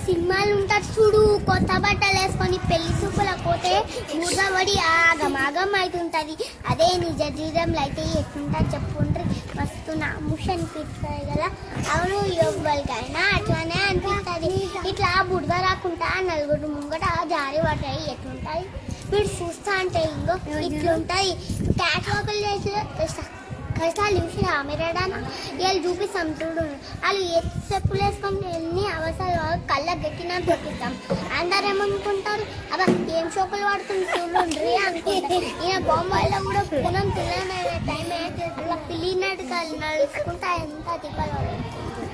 సినిమాలు ఉంటారు చూడు, కొత్త బట్టలు వేసుకొని పెళ్లి చూపులకు పోతే మూడబడి ఆగమాగం అవుతుంటది. అదే నిజ జీవితంలో అయితే ఎట్లుంటుంది చెప్పుకుంటారు, మస్తు నాముష అనిపిస్తుంది కదా. అవును, యోగులకైనా అట్లానే అనిపిస్తుంది. ఇట్లా బుడద రాకుండా నలుగురు ముంగట జారి పడ్డాయి ఎట్లుంటాయి. వీడు చూస్తా అంటే ఇంకో ఇట్లుంటాయి. క్యాట్ వాకులు చేసి కష్టాలు చూసి ఆమెరాడాను వీళ్ళు చూపిస్తాం చూడు. వాళ్ళు ఏ చెప్పులు వేసుకొని ఎన్ని అవసరాలు కళ్ళకు గట్టినా దొరికిస్తాం. అందరు ఏమనుకుంటారు, అబ్బా ఏం షోకులు పడుతుంది చూడండి అనుకుంటారు. ఈయన బొమ్మల్లో కూడా పునం తినమే టైం అలా పిల్లినట్టు నడుచుకుంటా ఎంత తిప్పలు పడుతుంది,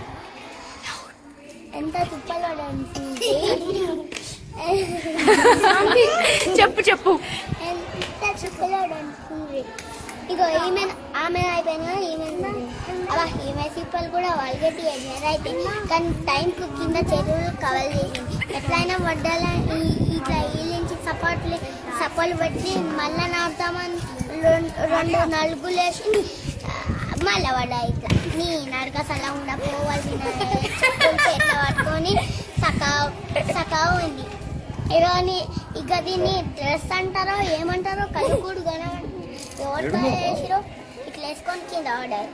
ఎంత తిప్పలు పడుతుంది. చెప్పు చెప్పు ఎంత తిప్పలు పడుతుంది. ఇగో ఈమె ఆమె అయిపోయింది కదా, ఈమె అలా ఈమె సిప్పలు కూడా వాళ్ళగట్టి ఎన్నర అయితే కానీ టైంకు కింద చెరువులు కవర్ చేసింది. ఎట్లయినా వడ్డాలని ఇట్లా వీళ్ళకి సపోర్ట్లు పెట్టి మళ్ళీ నాటుతామని రెండు నలుగులు వేసి మళ్ళీ వడ్డా ఇట్లా నీ నడక సలా ఉండపోవాల్సిన ఎట్లా పట్టుకొని సకా ఉంది. ఇక దీన్ని డ్రెస్ అంటారో ఏమంటారో కలుగుడు కనబడుతుంది. ఎవరితో వేసిరో ఇట్లా వేసుకొని కింద ఆర్డర్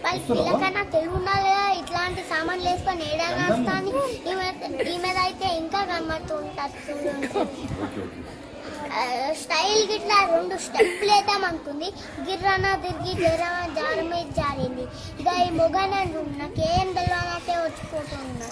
వాళ్ళ పిల్లకన్నా తెలివి ఉండాలి కదా. ఇట్లాంటి సామాన్లు వేసుకొని ఏడాది వస్తాను. ఈమెద అయితే ఇంకా గమ్మత్తు ఉంటుంది. స్టైల్ గిట్లా 2 స్టెప్పులు వేద్దామనుకుంది, గిర్రన తిరిగి జారు మీద జారింది. ఇక ఈ మొగనండు నాకేం తెలియనట్టే వచ్చిపోతున్నా.